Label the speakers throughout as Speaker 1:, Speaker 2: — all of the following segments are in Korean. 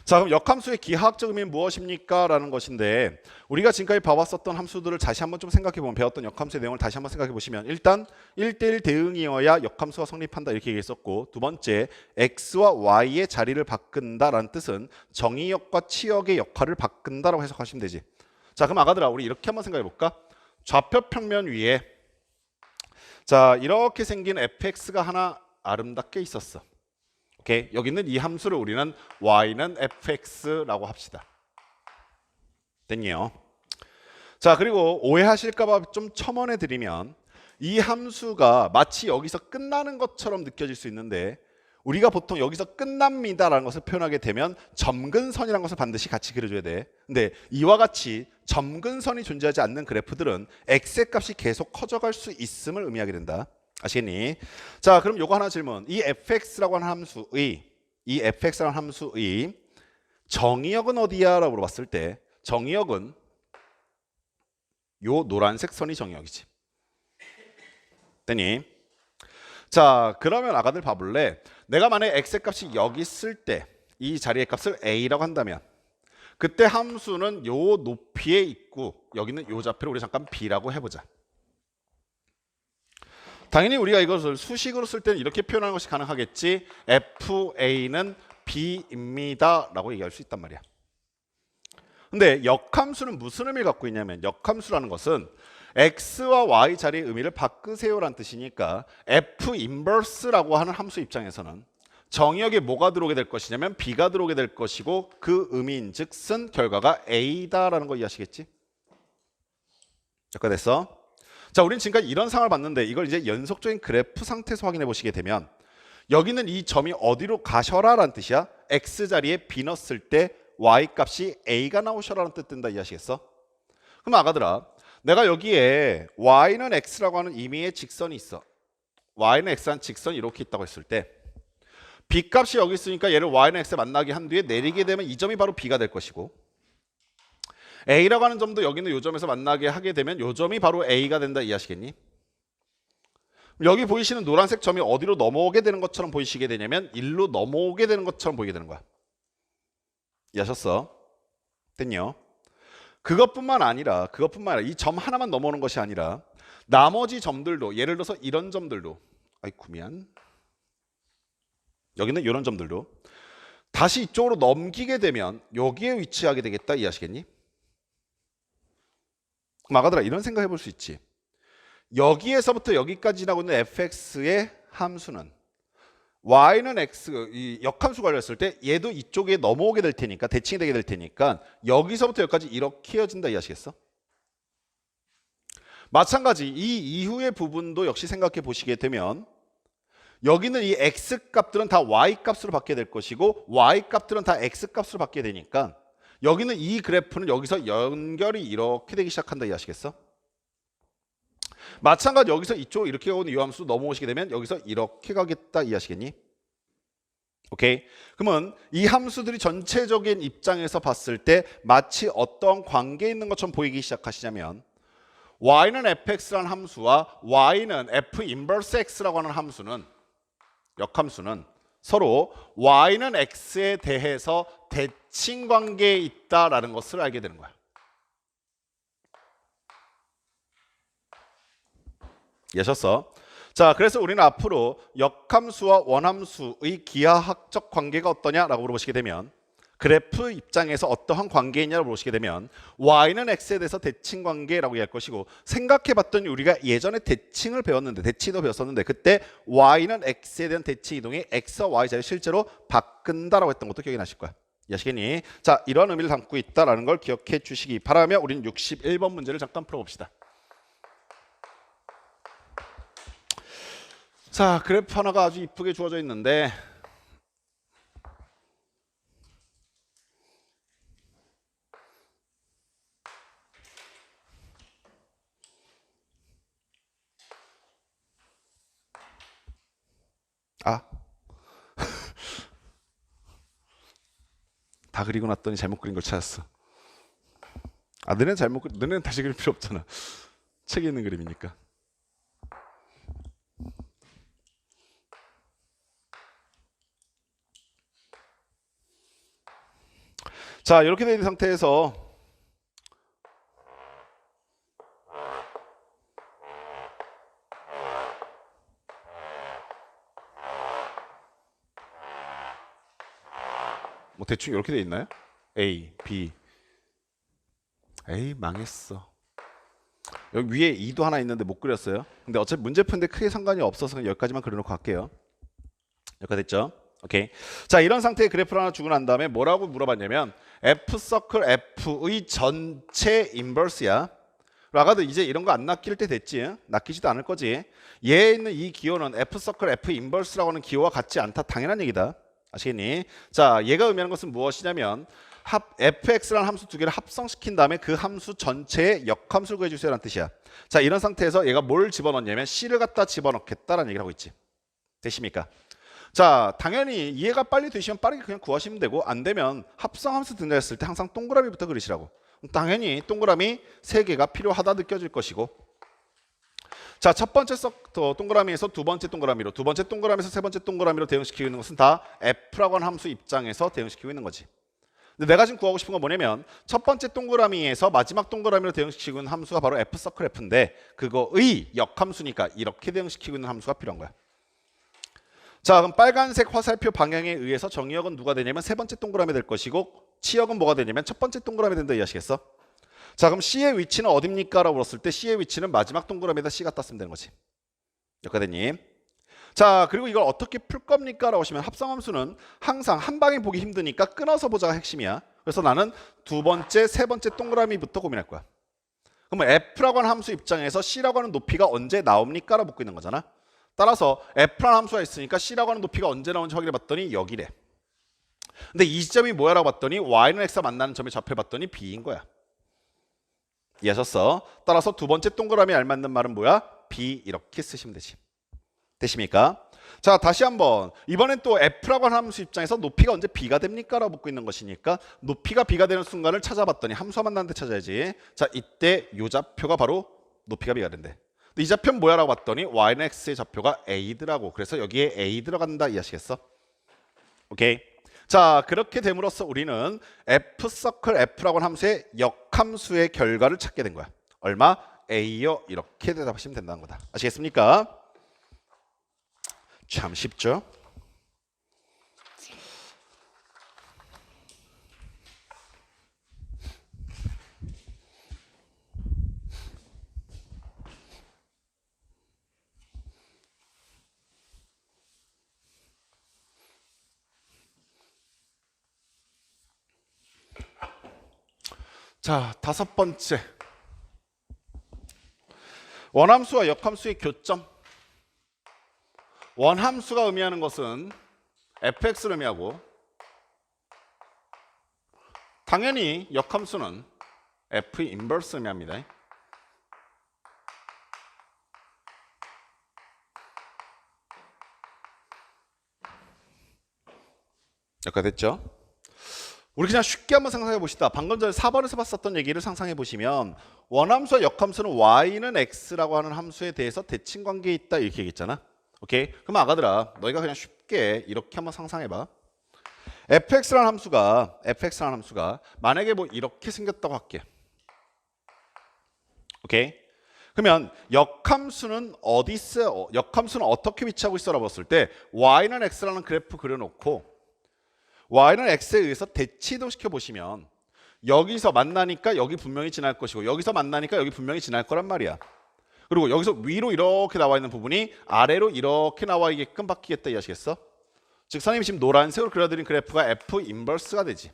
Speaker 1: 자, 그럼 역함수의 기하학적 의미는 무엇입니까? 라는 것인데 우리가 지금까지 봐왔었던 함수들을 다시 한번 좀 생각해보면 배웠던 역함수의 내용을 다시 한번 생각해보시면 일단 1대1 대응이어야 역함수가 성립한다 이렇게 얘기했었고 두 번째 x와 y의 자리를 바꾼다라는 뜻은 정의역과 치역의 역할을 바꾼다라고 해석하시면 되지. 자, 그럼 아가들아 우리 이렇게 한번 생각해볼까? 좌표 평면 위에 자 이렇게 생긴 fx가 하나 아름답게 있었어. 오케이. 여기 있는 이 함수를 우리는 y는 fx라고 합시다. 됐니요? 자, 그리고 오해하실까봐 좀 첨언해 드리면 이 함수가 마치 여기서 끝나는 것처럼 느껴질 수 있는데 우리가 보통 여기서 끝납니다라는 것을 표현하게 되면 점근선이라는 것을 반드시 같이 그려줘야 돼. 근데 이와 같이 점근선이 존재하지 않는 그래프들은 x의 값이 계속 커져갈 수 있음을 의미하게 된다. 아시겠니? 자, 그럼 요거 하나 질문. 이 fx라고 하는 함수의 정의역은 어디야? 라고 물어봤을 때 정의역은 요 노란색 선이 정의역이지. 됐니? 자, 그러면 아가들 봐볼래? 내가 만약에 x의 값이 여기 있을 때 이 자리의 값을 a라고 한다면 그때 함수는 요 높이에 있고 여기는 요 좌표를 우리 잠깐 b라고 해보자. 당연히 우리가 이것을 수식으로 쓸 때는 이렇게 표현하는 것이 가능하겠지. FA는 B입니다 라고 얘기할 수 있단 말이야. 근데 역함수는 무슨 의미를 갖고 있냐면 역함수라는 것은 X와 Y 자리의 의미를 바꾸세요라는 뜻이니까 F 인버스라고 하는 함수 입장에서는 정의역에 뭐가 들어오게 될 것이냐면 B가 들어오게 될 것이고 그 의미인즉슨 결과가 A다라는 거 이해하시겠지? 여기까지 됐어? 자, 우린 지금까지 이런 상황을 봤는데 이걸 이제 연속적인 그래프 상태에서 확인해 보시게 되면 여기는 이 점이 어디로 가셔라 라는 뜻이야. X 자리에 B 넣었을 때 Y 값이 A가 나오셔라는 뜻 든다 이해하시겠어? 그럼 아가들아 내가 여기에 Y는 X라고 하는 임의의 직선이 있어. Y는 X한 직선이 이렇게 있다고 했을 때 B 값이 여기 있으니까 얘를 Y는 X에 만나게 한 뒤에 내리게 되면 이 점이 바로 B가 될 것이고 A라고 하는 점도 여기는 요 점에서 만나게 하게 되면 요 점이 바로 A가 된다 이해하시겠니? 여기 보이시는 노란색 점이 어디로 넘어오게 되는 것처럼 보이시게 되냐면 일로 넘어오게 되는 것처럼 보이게 되는 거야. 이해하셨어? 됐냐? 그것뿐만 아니라 이 점 하나만 넘어오는 것이 아니라 나머지 점들도 예를 들어서 이런 점들도 아이쿠 미안 여기는 이런 점들도 다시 이쪽으로 넘기게 되면 여기에 위치하게 되겠다 이해하시겠니? 그럼 아가들아 이런 생각 해볼 수 있지. 여기에서부터 여기까지 지나고 있는 fx의 함수는 y는 x 이 역함수 관련했을 때 얘도 이쪽에 넘어오게 될 테니까 대칭이 되게 될 테니까 여기서부터 여기까지 이렇게 이어진다 이해하시겠어? 마찬가지 이 이후의 부분도 역시 생각해 보시게 되면 여기는 이 x 값들은 다 y 값으로 받게 될 것이고 y 값들은 다 x 값으로 받게 되니까 여기는 이 그래프는 여기서 연결이 이렇게 되기 시작한다 이해하시겠어? 마찬가지 여기서 이쪽 이렇게 오는 이 함수 넘어오시게 되면 여기서 이렇게 가겠다 이해하시겠니? 오케이. 그러면 이 함수들이 전체적인 입장에서 봤을 때 마치 어떤 관계에 있는 것처럼 보이기 시작하시냐면 y는 fx라는 함수와 y는 f 인버스 x라고 하는 함수는 역함수는 서로 y는 x에 대해서 대칭 관계에 있다라는 것을 알게 되는 거야. 이해하셨어? 자, 그래서 우리는 앞으로 역함수와 원함수의 기하학적 관계가 어떠냐라고 물어보시게 되면 그래프 입장에서 어떠한 관계이냐고 물어보시게 되면 y는 x에 대해서 대칭 관계라고 이해할 것이고 생각해봤더니 우리가 예전에 대칭을 배웠는데 대칭도 배웠었는데 그때 y는 x에 대한 대칭 이동이 x와 y 자리를 실제로 바꾼다라고 했던 것도 기억이 나실 거야. 이해하시겠니? 자, 이런 의미를 담고 있다라는 걸 기억해 주시기 바라며 우리는 61번 문제를 잠깐 풀어봅시다. 자, 그래프 하나가 아주 이쁘게 주어져 있는데 다 그리고 났더니 잘못 그린 걸 찾았어. 너네는 다시 그릴 필요 없잖아. 책에 있는 그림이니까. 자, 이렇게 된 상태에서 뭐 대충 이렇게 돼 있나요? A, B. 에이, 망했어. 여기 위에 2도 하나 있는데 못 그렸어요. 근데 어차피 문제 푸는데 크게 상관이 없어서 그냥 여기까지만 그려놓고 갈게요. 여기까지 됐죠? 오케이. 자, 이런 상태의 그래프를 하나 주고 난 다음에 뭐라고 물어봤냐면 F 서클 F의 전체 인버스야. 아까도 이제 이런 거 안 낚일 때 됐지? 낚이지도 않을 거지. 얘에 있는 이 기호는 F 서클 F 인버스라고 하는 기호와 같지 않다. 당연한 얘기다. 아시겠니? 자, 얘가 의미하는 것은 무엇이냐면 fx라는 함수 두 개를 합성시킨 다음에 그 함수 전체의 역함수를 구해주세요라는 뜻이야. 자, 이런 상태에서 얘가 뭘 집어넣냐면 c를 갖다 집어넣겠다라는 얘기를 하고 있지. 되십니까? 자, 당연히 이해가 빨리 되시면 빠르게 그냥 구하시면 되고, 안 되면 합성함수 등장했을 때 항상 동그라미부터 그리시라고. 당연히 동그라미 3개가 필요하다 느껴질 것이고, 자, 첫 번째 동그라미에서 두 번째 동그라미로, 두 번째 동그라미에서 세 번째 동그라미로 대응시키고 있는 것은 다 f라고 하는 함수 입장에서 대응시키고 있는 거지. 근데 내가 지금 구하고 싶은 건 뭐냐면 첫 번째 동그라미에서 마지막 동그라미로 대응시키고 있는 함수가 바로 f 서클 f인데 그거의 역함수니까 이렇게 대응시키고 있는 함수가 필요한 거야. 자, 그럼 빨간색 화살표 방향에 의해서 정의역은 누가 되냐면 세 번째 동그라미 될 것이고 치역은 뭐가 되냐면 첫 번째 동그라미 된다 이해하시겠어? 자, 그럼 C의 위치는 어딥니까? 라고 물었을 때 C의 위치는 마지막 동그라미에다 C 갖다 쓰면 되는 거지. 여기까지 됐니? 자, 그리고 이걸 어떻게 풀 겁니까? 라고 하시면 합성함수는 항상 한 방에 보기 힘드니까 끊어서 보자가 핵심이야. 그래서 나는 두 번째, 세 번째 동그라미부터 고민할 거야. 그러면 F라고 하는 함수 입장에서 C라고 하는 높이가 언제 나옵니까? 라고 묻고 있는 거잖아. 따라서 F라는 함수가 있으니까 C라고 하는 높이가 언제 나오는지 확인해 봤더니 여기래. 근데 이 지점이 뭐야? 라고 봤더니 Y는 X가 만나는 점의 좌표 봤더니 B인 거야. 이해하셨어? 따라서 두 번째 동그라미에 알맞는 말은 뭐야? B 이렇게 쓰시면 되지. 되십니까? 자, 다시 한번 이번엔 또 F라고 하는 함수 입장에서 높이가 언제 B가 됩니까? 라고 묻고 있는 것이니까 높이가 B가 되는 순간을 찾아봤더니 함수가 만나는 데 찾아야지. 자, 이때 이 좌표가 바로 높이가 B가 된대. 근데 이 좌표는 뭐야? 라고 봤더니 Y는 X의 좌표가 A더라고. 그래서 여기에 A 들어간다 이해하시겠어? 오케이. 자, 그렇게 됨으로써 우리는 F 서클 F라고 하는 함수의 역함수의 결과를 찾게 된 거야. 얼마? A요. 이렇게 대답하시면 된다는 거다. 아시겠습니까? 참 쉽죠? 자, 다섯 번째. 원함수와 역함수의 교점. 원함수가 의미하는 것은 fx를 의미하고 당연히 역함수는 f 인버스 의미합니다. 여기까지 됐죠? 우리 그냥 쉽게 한번 상상해 봅시다. 방금 전에 4번에서 봤었던 얘기를 상상해 보시면 원함수와 역함수는 y는 x라고 하는 함수에 대해서 대칭 관계에 있다 이렇게 얘기했잖아. 오케이? 그럼 아가들아, 너희가 그냥 쉽게 이렇게 한번 상상해 봐. fx라는 함수가 만약에 뭐 이렇게 생겼다고 할게. 오케이? 그러면 역함수는 어디 있어? 역함수는 어떻게 위치하고 있어라고 봤을 때 y는 x라는 그래프 그려놓고 y는 x에 의해서 대치이동시켜 보시면 여기서 만나니까 여기 분명히 지날 것이고 여기서 만나니까 여기 분명히 지날 거란 말이야. 그리고 여기서 위로 이렇게 나와 있는 부분이 아래로 이렇게 나와 있게끔 바뀌겠다 이해하시겠어? 즉 선생님이 지금 노란색으로 그려드린 그래프가 F 인버스가 되지.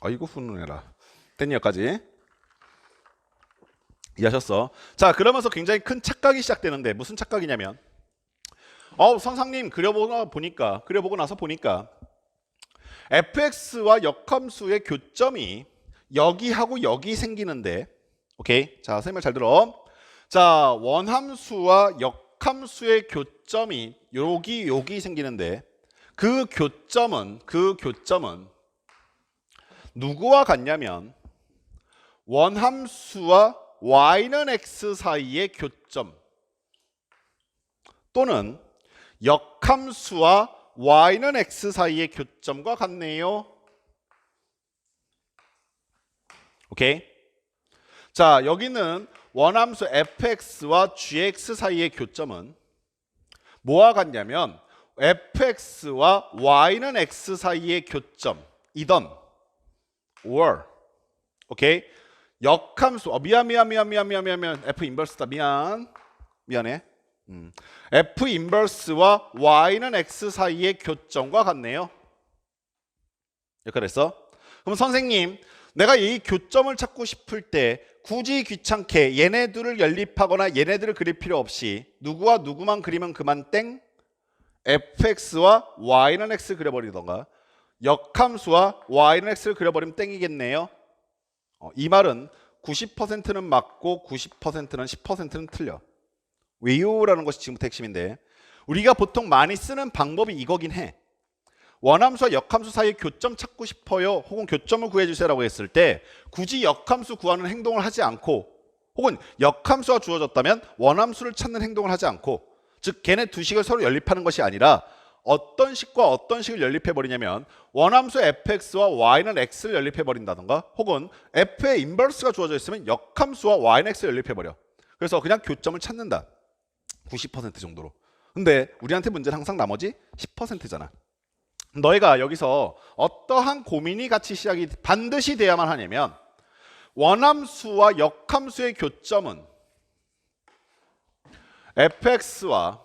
Speaker 1: 아이고 훈훈해라. 됐니 여기까지? 이해하셨어? 자, 그러면서 굉장히 큰 착각이 시작되는데 무슨 착각이냐면 선생님 그려보고 나서 보니까 fx와 역함수의 교점이 여기하고 여기 생기는데 오케이? 자, 선생님 말 잘 들어. 자, 원함수와 역함수의 교점이 여기 생기는데 그 교점은 누구와 같냐면 원함수와 y는 x 사이의 교점 또는 역함수와 y는 x 사이의 교점과 같네요. 오케이. 자, 여기는 원함수 fx와 gx 사이의 교점은 뭐와 같냐면 fx와 y는 x 사이의 교점이던 or 오케이. 역함수 미안 f 인버스다. 미안해. f 인버스와 y는 x 사이의 교점과 같네요. 이렇게 됐어. 그럼 선생님, 내가 이 교점을 찾고 싶을 때 굳이 귀찮게 얘네들을 연립하거나 얘네들을 그릴 필요 없이 누구와 누구만 그리면 그만 땡? fx와 y는 x 그려버리던가 역함수와 y는 x를 그려버리면 땡이겠네요. 이 말은 90%는 맞고 90%는 10%는 틀려. 왜요라는 것이 지금부터 핵심인데, 우리가 보통 많이 쓰는 방법이 이거긴 해. 원함수와 역함수 사이의 교점 찾고 싶어요, 혹은 교점을 구해주세요라고 했을 때 굳이 역함수 구하는 행동을 하지 않고, 혹은 역함수가 주어졌다면 원함수를 찾는 행동을 하지 않고, 즉 걔네 두 식을 서로 연립하는 것이 아니라 어떤 식과 어떤 식을 연립해버리냐면 원함수 fx와 y는 x를 연립해버린다던가, 혹은 f의 인버스가 주어져 있으면 역함수와 y는 x를 연립해버려. 그래서 그냥 교점을 찾는다. 90% 정도로. 근데 우리한테 문제는 항상 나머지 10%잖아. 너희가 여기서 어떠한 고민이 같이 시작이 반드시 돼야만 하냐면, 원함수와 역함수의 교점은 fx와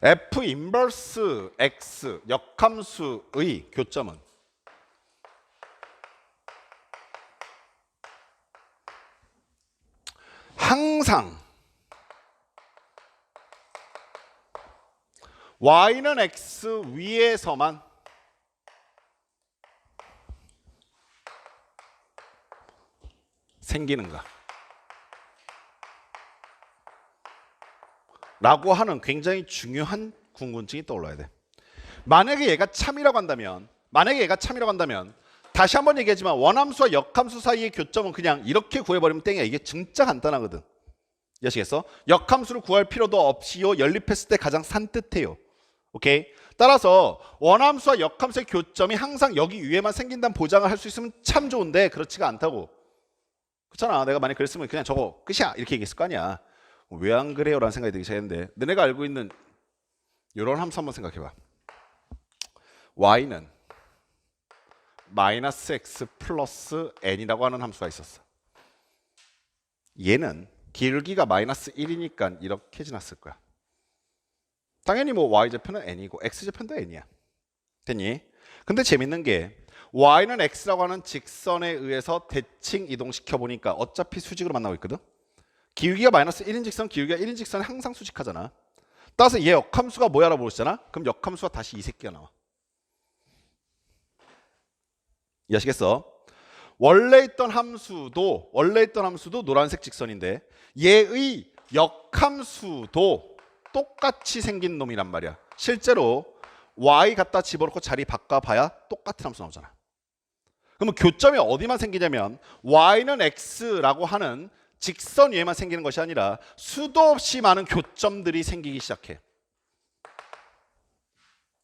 Speaker 1: f 인버스 x 역함수의 교점은 항상 y는 x 위에서만 생기는가 라고 하는 굉장히 중요한 궁금증이 떠올라야 돼. 만약에 얘가 참이라고 한다면 다시 한번 얘기하지만 원함수와 역함수 사이의 교점은 그냥 이렇게 구해버리면 땡이야. 이게 진짜 간단하거든. 이해하시겠어? 역함수를 구할 필요도 없이요, 연립했을 때 가장 산뜻해요. 오케이? 따라서 원함수와 역함수의 교점이 항상 여기 위에만 생긴다는 보장을 할 수 있으면 참 좋은데 그렇지가 않다고. 그렇잖아. 내가 만약 그랬으면 그냥 저거 끝이야 이렇게 얘기했을 거 아니야. 왜 안 그래요? 라는 생각이 들기 시작했는데, 너네가 알고 있는 이런 함수 한번 생각해봐. y는 마이너스 x 플러스 n이라고 하는 함수가 있었어. 얘는 길기가 마이너스 1이니까 이렇게 지났을 거야. 당연히 뭐 y제편은 n이고 x제편도 n이야. 됐니? 근데 재밌는 게 y는 x라고 하는 직선에 의해서 대칭 이동시켜 보니까 어차피 수직으로 만나고 있거든. 기울기가 마이너스 1인 직선, 기울기가 1인 직선은 항상 수직하잖아. 따라서 얘 역함수가 뭐야 라고 물었잖아. 그럼 역함수가 다시 이 새끼가 나와. 이해하시겠어? 원래 있던 함수도 노란색 직선인데 얘의 역함수도 똑같이 생긴 놈이란 말이야. 실제로 y 갖다 집어넣고 자리 바꿔봐야 똑같은 함수 나오잖아. 그러면 교점이 어디만 생기냐면 y는 x라고 하는 직선 위에만 생기는 것이 아니라 수도 없이 많은 교점들이 생기기 시작해.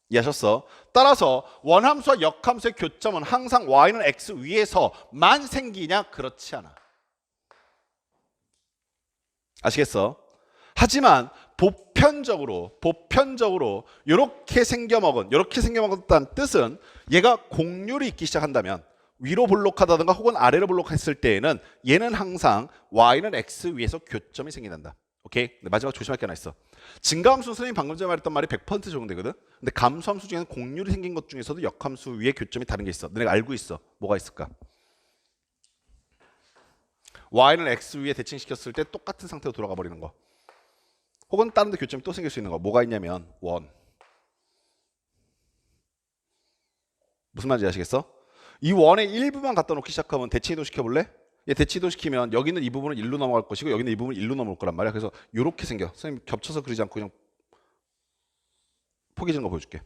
Speaker 1: 이해하셨어? 따라서 원함수와 역함수의 교점은 항상 y는 x 위에서만 생기냐? 그렇지 않아. 아시겠어? 하지만 보편적으로 이렇게 생겨먹었다는 뜻은 얘가 곡률이 있기 시작한다면, 위로 볼록하다든가 혹은 아래로 볼록했을 때에는 얘는 항상 y는 x 위에서 교점이 생긴다. 오케이? 마지막 조심할 게 하나 있어. 증가함수, 선생님 방금 전에 말했던 말이 100% 적용되거든. 근데 감수함수 중에는 곡률이 생긴 것 중에서도 역함수 위에 교점이 다른 게 있어. 너네가 알고 있어. 뭐가 있을까? y는 x 위에 대칭시켰을 때 똑같은 상태로 돌아가 버리는 거, 혹은 다른 데 교점이 또 생길 수 있는 거. 뭐가 있냐면 원. 무슨 말인지 아시겠어? 이 원의 일부만 갖다 놓기 시작하면 대칭이동 시켜볼래? 얘 대칭이동 시키면 여기 있는 이 부분은 1로 넘어갈 것이고 여기 있는 이 부분은 1로 넘어올 거란 말이야. 그래서 이렇게 생겨. 선생님 겹쳐서 그리지 않고 그냥 포개지는 거 보여줄게.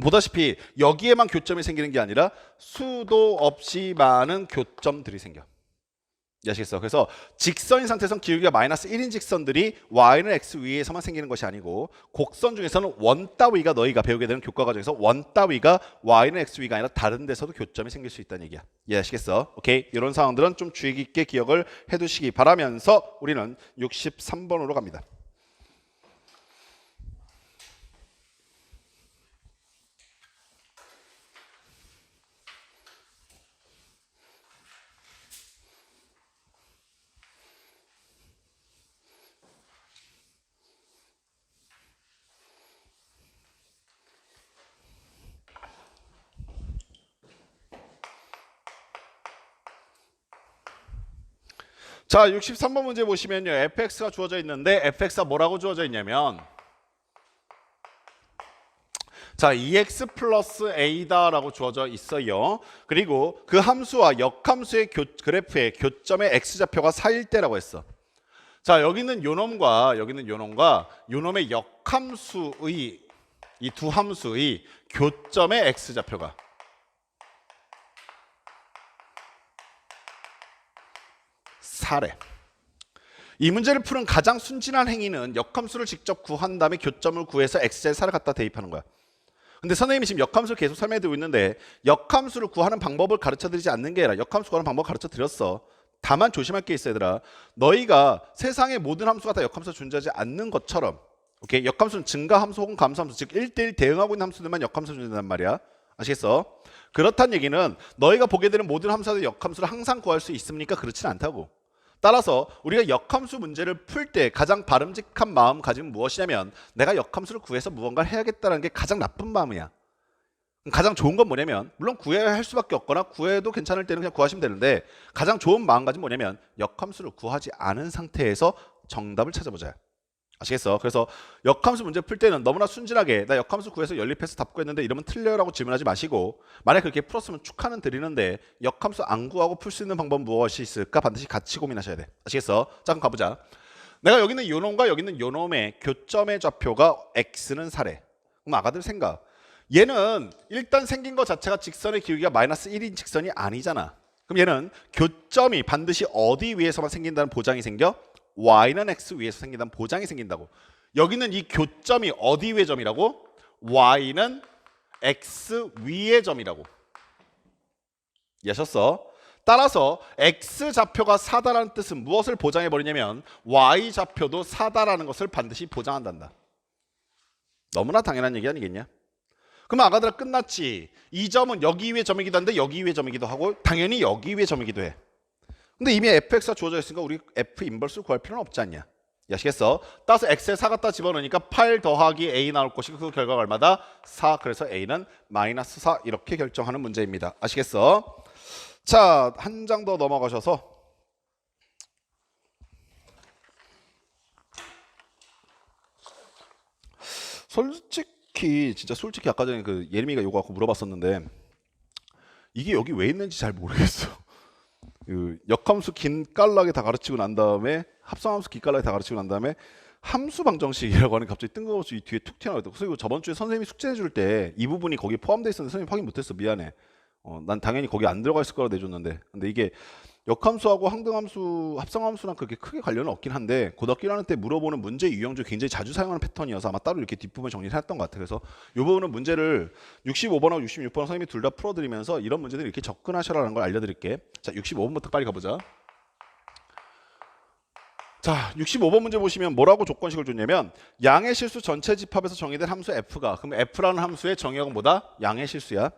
Speaker 1: 보다시피 여기에만 교점이 생기는 게 아니라 수도 없이 많은 교점들이 생겨. 아시겠어? 그래서 직선인 상태에서는 기울기가 마이너스 1인 직선들이 y는 x 위에서만 생기는 것이 아니고 곡선 중에서는 원 따위가 너희가 배우게 되는 교과 과정에서 원 따위가 y는 x 위가 아니라 다른 데서도 교점이 생길 수 있다는 얘기야. 이해하시겠어? 오케이? 이런 상황들은 좀 주의 깊게 기억을 해두시기 바라면서 우리는 63번으로 갑니다. 자, 63번 문제 보시면요. fx가 주어져 있는데 fx가 뭐라고 주어져 있냐면 자, 2x 플러스 a다라고 주어져 있어요. 그리고 그 함수와 역함수의 그래프의 교점의 x좌표가 4일 때라고 했어. 자, 여기는 요놈과 요놈의 역함수의 이 두 함수의 교점의 x좌표가 사래. 이 문제를 푸는 가장 순진한 행위는 역함수를 직접 구한 다음에 교점을 구해서 x자의 4를 갖다 대입하는 거야. 근데 선생님이 지금 역함수를 계속 설명해드리고 있는데 역함수를 구하는 방법을 가르쳐드리지 않는 게 아니라 역함수 구하는 방법을 가르쳐드렸어. 다만 조심할 게 있어 얘들아. 너희가 세상의 모든 함수가 다 역함수가 존재하지 않는 것처럼 오케이? 역함수는 증가함수 혹은 감소함수 즉 1대1 대응하고 있는 함수들만 역함수가 존재한단 말이야. 아시겠어? 그렇다는 얘기는 너희가 보게 되는 모든 함수의 역함수를 항상 구할 수 있습니까? 그렇지는 않다고. 따라서 우리가 역함수 문제를 풀 때 가장 바람직한 마음가짐은 무엇이냐면 내가 역함수를 구해서 무언가를 해야겠다는 게 가장 나쁜 마음이야. 가장 좋은 건 뭐냐면 물론 구해야 할 수밖에 없거나 구해도 괜찮을 때는 그냥 구하시면 되는데 가장 좋은 마음가짐은 뭐냐면 역함수를 구하지 않은 상태에서 정답을 찾아보자. 아시겠어? 그래서 역함수 문제 풀 때는 너무나 순진하게 나 역함수 구해서 연립해서 답 구했는데 이러면 틀려라고 질문하지 마시고 만약 그렇게 풀었으면 축하는 드리는데 역함수 안 구하고 풀 수 있는 방법 무엇이 있을까 반드시 같이 고민하셔야 돼. 아시겠어? 자 그럼 가보자. 내가 여기 있는 요놈과 여기 있는 요놈의 교점의 좌표가 x는 4래. 그럼 아가들 생각. 얘는 일단 생긴 것 자체가 직선의 기울기가 마이너스 1인 직선이 아니잖아. 그럼 얘는 교점이 반드시 어디 위에서만 생긴다는 보장이 생겨? y는 x 위에서 생긴다는 보장이 생긴다고. 여기는 이 교점이 어디 위의 점이라고? y는 x 위의 점이라고. 이해하셨어? 따라서 x 좌표가 4다라는 뜻은 무엇을 보장해 버리냐면 y 좌표도 4다라는 것을 반드시 보장한단다. 너무나 당연한 얘기 아니겠냐? 그럼 아가들아 끝났지. 이 점은 여기 위의 점이기도 한데 여기 위의 점이기도 하고 당연히 여기 위의 점이기도 해. 근데 이미 fx가 주어져 있으니까 우리 f 인버스를 구할 필요는 없지 않냐? 아시겠어? 따라서 x에 4 갖다 집어넣으니까 8 더하기 a 나올 것이고 그 결과가 얼마다? 4. 그래서 a는 마이너스 4 이렇게 결정하는 문제입니다. 아시겠어? 자, 한 장 더 넘어가셔서 솔직히 아까 전에 그 예림이가 요거 갖고 물어봤었는데 이게 여기 왜 있는지 잘 모르겠어. 그 역함수 긴 깔락에 다 가르치고 난 다음에 합성함수 긴 깔락에 다 가르치고 난 다음에 함수 방정식이라고 하는 갑자기 뜬금없이 이 뒤에 툭 튀어나왔다. 그리고 저번 주에 선생님이 숙제해 줄 때 이 부분이 거기에 포함되어 있었는데 선생님 확인 못했어. 미안해. 난 당연히 거기 안 들어가 있을 거라 내줬는데 근데 이게 역함수하고 항등함수, 합성함수랑 그렇게 크게 관련은 없긴 한데 고등학교 1학년 때 물어보는 문제 유형 중에 굉장히 자주 사용하는 패턴이어서 아마 따로 이렇게 뒷부분 정리를 해놨던 것 같아요. 그래서 이 부분은 문제를 65번하고 66번 선생님이 둘 다 풀어드리면서 이런 문제들 이렇게 접근하셔라는 걸 알려드릴게. 자, 65번부터 빨리 가보자. 자, 65번 문제 보시면 뭐라고 조건식을 줬냐면 양의 실수 전체 집합에서 정의된 함수 f가 그럼 f라는 함수의 정의역은 뭐다? 양의 실수야.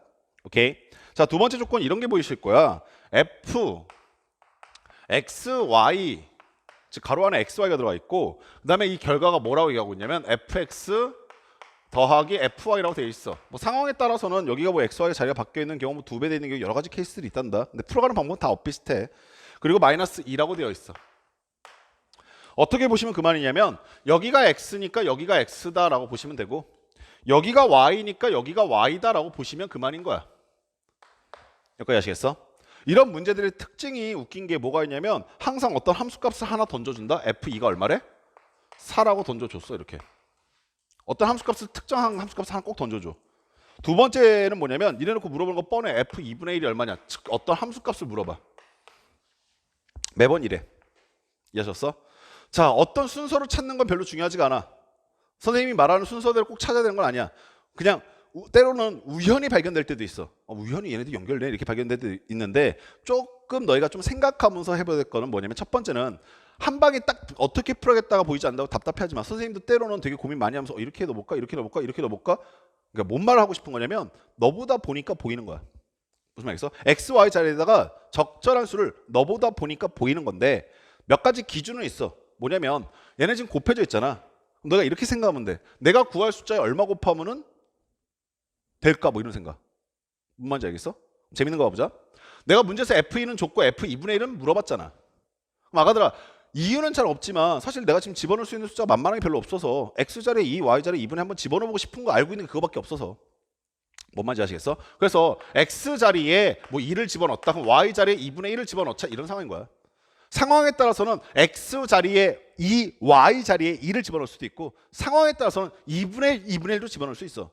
Speaker 1: 오케이. 자, 두 번째 조건 이런 게 보이실 거야. f x, y 즉 가로 안에 x, y가 들어가 있고 그 다음에 이 결과가 뭐라고 얘기하고 있냐면 fx 더하기 fy라고 되어 있어. 뭐 상황에 따라서는 여기가 뭐 x, y 자리가 바뀌어 있는 경우 뭐 2배 되는 경우 여러 가지 케이스들이 있단다. 근데 풀어가는 방법은 다 엇비슷해. 그리고 마이너스 2라고 되어 있어. 어떻게 보시면 그 말이냐면 여기가 x니까 여기가 x다라고 보시면 되고 여기가 y니까 여기가 y다라고 보시면 그 말인 거야. 여기까지 아시겠어? 이런 문제들의 특징이 웃긴 게 뭐가 있냐면 항상 어떤 함수값을 하나 던져준다. f2가 얼마래? 4라고 던져줬어. 이렇게 어떤 함수값을 특정한 함수값을 하나 꼭 던져줘. 두 번째는 뭐냐면 이래놓고 물어보는 거 뻔해. f2분의 1이 얼마냐? 즉 어떤 함수값을 물어봐. 매번 이래. 이해하셨어? 자, 어떤 순서를 찾는 건 별로 중요하지가 않아. 선생님이 말하는 순서대로 꼭 찾아야 되는 건 아니야. 그냥 때로는 우연히 발견될 때도 있어. 우연히 얘네들 연결돼 이렇게 발견될 때도 있는데 조금 너희가 좀 생각하면서 해봐야 될 거는 뭐냐면 첫 번째는 한 방에 딱 어떻게 풀어야겠다가 보이지 않는다고 답답해하지 마. 선생님도 때로는 되게 고민 많이 하면서 이렇게 넣어볼까? 이렇게 넣어볼까? 이렇게 넣어볼까? 그러니까 뭔 말을 하고 싶은 거냐면 너보다 보니까 보이는 거야. 무슨 말이겠어? x, y 자리에다가 적절한 수를 너보다 보니까 보이는 건데 몇 가지 기준은 있어. 뭐냐면 얘네 지금 곱해져 있잖아. 그럼 너가 이렇게 생각하면 돼. 내가 구할 숫자에 얼마 곱하면은 될까? 뭐 이런 생각. 뭔 말인지 알겠어? 재밌는 거 봐보자. 내가 문제에서 F2는 줬고 F2분의 1은 물어봤잖아. 그럼 아가들아 이유는 잘 없지만 사실 내가 지금 집어넣을 수 있는 숫자가 만만하게 별로 없어서 X자리에 2, Y자리에 2분의 한번 집어넣어보고 싶은 거 알고 있는 게 그거밖에 없어서 뭔 말인지 아시겠어? 그래서 X자리에 뭐 2를 집어넣었다 그럼 Y자리에 2분의 1을 집어넣자 이런 상황인 거야. 상황에 따라서는 X자리에 2, Y자리에 2를 집어넣을 수도 있고 상황에 따라서는 2분의 1도 집어넣을 수 있어.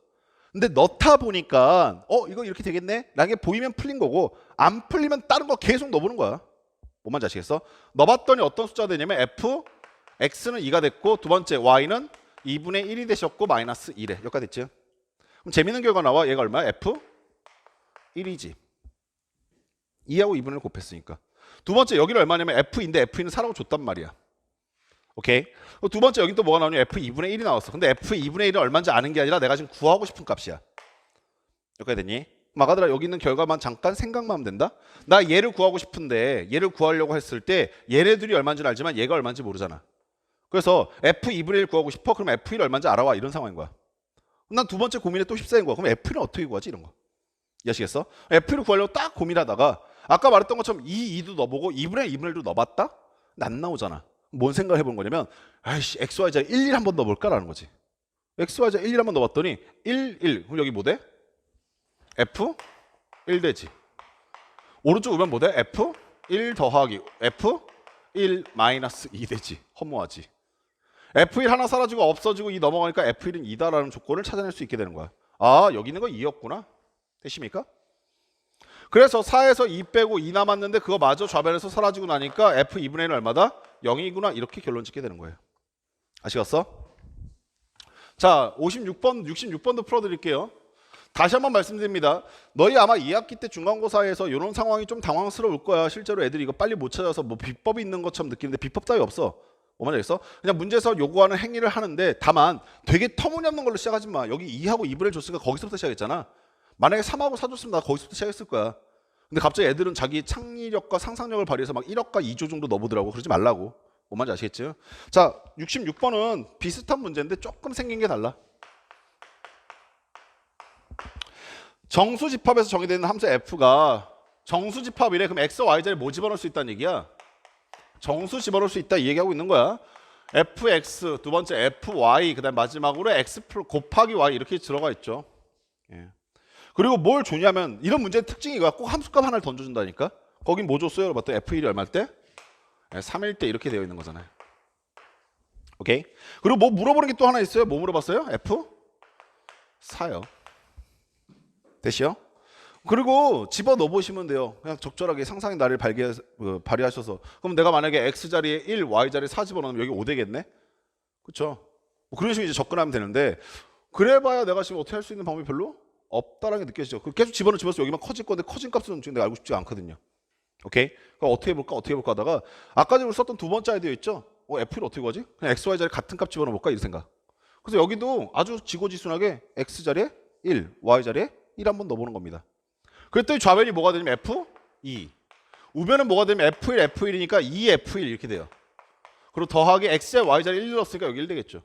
Speaker 1: 근데 넣다 보니까 이거 이렇게 되겠네? 라는 게 보이면 풀린 거고 안 풀리면 다른 거 계속 넣어보는 거야. 뭔 말인지 아시겠어? 넣어봤더니 어떤 숫자가 되냐면 F, X는 2가 됐고 두 번째 Y는 2분의 1이 되셨고 마이너스 1에 여기까지 됐지? 그럼 재밌는 결과 나와. 얘가 얼마야? F 1이지. 2하고 2분의 1을 곱했으니까. 두 번째 여기는 얼마냐면 F인데 F는 4라고 줬단 말이야. 오케이. 두 번째 여기 또 뭐가 나오냐면 F 2분의 1이 나왔어. 근데 F 2분의 1은 얼마인지 아는 게 아니라 내가 지금 구하고 싶은 값이야. 여기까지 됐니? 마가들아 여기 있는 결과만 잠깐 생각만 하면 된다. 나 얘를 구하고 싶은데 얘를 구하려고 했을 때 얘네들이 얼마인지 알지만 얘가 얼마인지 모르잖아. 그래서 F 2분의 1 구하고 싶어. 그럼 F1 얼마인지 알아와. 이런 상황인 거야. 난 두 번째 고민에 또 휩싸인 거야. 그럼 F1은 어떻게 구하지? 이런 거. 이해하시겠어? F1을 구하려고 딱 고민하다가 아까 말했던 것처럼 2도 넣어보고 2분의 1도 넣어봤다? 근데 안 나오잖아. 뭔 생각을 해본 거냐면 아이씨 XY자 1, 1 한번 넣어볼까라는 거지. XY자 1, 1 한번 넣어봤더니 1, 1. 그럼 여기 뭐 돼? F 1 되지. 오른쪽 오면 뭐 돼? F 1 더하기 F 1 마이너스 2 되지. 허무하지. F1 하나 사라지고 없어지고 2 넘어가니까 F1은 2다라는 조건을 찾아낼 수 있게 되는 거야. 아 여기 있는 거 2였구나. 되십니까? 그래서 4에서 2 빼고 2 남았는데 그거 마저 좌변에서 사라지고 나니까 F2분의 1은 얼마다? 0이구나. 이렇게 결론 짓게 되는 거예요. 아시겠어? 자 56번, 66번도 풀어드릴게요. 다시 한번 말씀드립니다. 너희 아마 2학기 때 중간고사에서 이런 상황이 좀 당황스러울 거야. 실제로 애들이 이거 빨리 못 찾아서 뭐 비법이 있는 것처럼 느끼는데 비법 따위 없어. 뭐만 알겠어? 그냥 문제에서 요구하는 행위를 하는데 다만 되게 터무니없는 걸로 시작하지 마. 여기 2하고 2분의 1 줬으니까 거기서부터 시작했잖아. 만약에 3하고 4 줬으면 나 거기서부터 시작했을 거야. 근데 갑자기 애들은 자기 창의력과 상상력을 발휘해서 막 1억과 2조 정도 넣어보더라고. 그러지 말라고. 뭔 말인지 아시겠죠? 자 66번은 비슷한 문제인데 조금 생긴 게 달라. 정수집합에서 정의되는 함수 f가 정수집합이래. 그럼 x, y 자리에 뭐 집어넣을 수 있다는 얘기야? 정수 집어넣을 수 있다 이 얘기하고 있는 거야. fx 두 번째 fy 그다음 마지막으로 x 곱하기 y 이렇게 들어가 있죠. 예. 그리고 뭘 주냐면 이런 문제의 특징이 이거야. 꼭 함수값 하나를 던져준다니까. 거긴 뭐 줬어요? 봤더니 f1이 얼마일 때? 3일 때 이렇게 되어 있는 거잖아요. 오케이. 그리고 뭐 물어보는 게 또 하나 있어요. 뭐 물어봤어요? f 4요. 됐시요? 그리고 집어넣어 보시면 돼요. 그냥 적절하게 상상의 나를 발휘하셔서. 그럼 내가 만약에 x자리에 1, y자리에 4 집어넣으면 여기 5 되겠네? 그쵸? 뭐 그런 식으로 이제 접근하면 되는데 그래봐야 내가 지금 어떻게 할 수 있는 방법이 별로 없다라는 게 느껴지죠. 계속 집어넣어서 여기만 커질 건데 커진 값은 지금 내가 알고 싶지 않거든요. 오케이? 그럼 어떻게 해볼까 하다가 아까 전에 썼던 두 번째 아이디어 있죠? F를 어떻게 구하지? 그냥 x, y 자리에 같은 값 집어넣어볼까? 이 생각. 그래서 여기도 아주 지고지순하게 x자리에 1, y자리에 1 한번 넣어보는 겁니다. 그랬더니 좌변이 뭐가 되냐면 F2. 우변은 뭐가 되냐면 F1, F1이니까 2F1 이렇게 돼요. 그리고 더하기 X에 Y자리 1 넣었으니까 여기 1 되겠죠.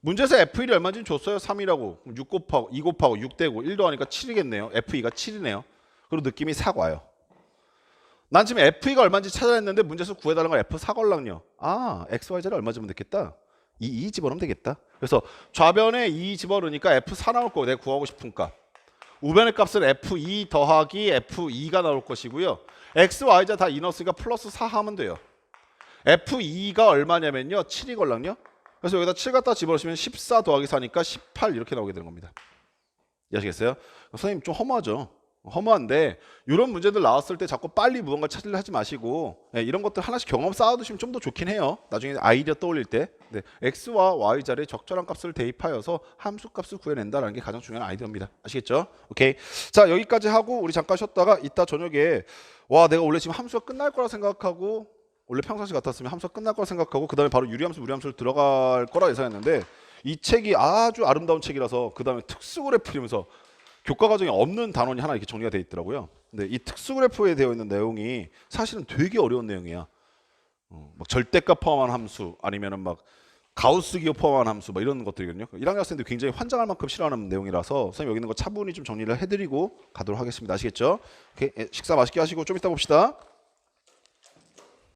Speaker 1: 문제에서 F1이 얼마인지 줬어요? 3이라고. 그럼 6 곱하고 2 곱하고 6 되고 1 더하니까 7이겠네요. F2가 7이네요. 그리고 느낌이 4 와요. 난 지금 F2가 얼마인지 찾아냈는데 문제에서 구해달라는 걸 F4 걸랑요. 아, X, Y자리 얼마 주면 되겠다. 2 집어넣으면 되겠다. 그래서 좌변에 2 집어넣으니까 F4 나올 거고 내가 구하고 싶은 값. 우변의 값은 F2 더하기 F2가 나올 것이고요. X, Y자 다 2 넣었으니까 플러스 4 하면 돼요. F2가 얼마냐면요. 7이 걸랑요. 그래서 여기다 7 갖다 집어넣으시면 14 더하기 4니까 18 이렇게 나오게 되는 겁니다. 이해하시겠어요? 선생님 좀 허무하죠? 허무한데 이런 문제들 나왔을 때 자꾸 빨리 무언가 찾으려 하지 마시고 이런 것들 하나씩 경험 쌓아두시면 좀 더 좋긴 해요. 나중에 아이디어 떠올릴 때 x와 y 자리에 적절한 값을 대입하여서 함수 값을 구해낸다는 게 가장 중요한 아이디어입니다. 아시겠죠? 오케이. 자, 여기까지 하고 우리 잠깐 쉬었다가 이따 저녁에 와 내가 원래 지금 함수가 끝날 거라 생각하고 원래 평상시 같았으면 함수가 끝날 거라 생각하고 그 다음에 바로 유리함수 무리함수를 들어갈 거라 예상했는데 이 책이 아주 아름다운 책이라서 그 다음에 특수그래프 이러면서 교과 과정에 없는 단원이 하나 이렇게 정리가 되어 있더라고요. 근데 이 특수그래프에 되어 있는 내용이 사실은 되게 어려운 내용이야. 막 절대값 포함한 함수 아니면은 막 가우스 기호 포함한 함수 막 이런 것들이거든요. 1학년 학생들이 굉장히 환장할 만큼 싫어하는 내용이라서 선생님 여기 있는 거 차분히 좀 정리를 해드리고 가도록 하겠습니다. 아시겠죠? 오케이. 식사 맛있게 하시고 좀 이따 봅시다.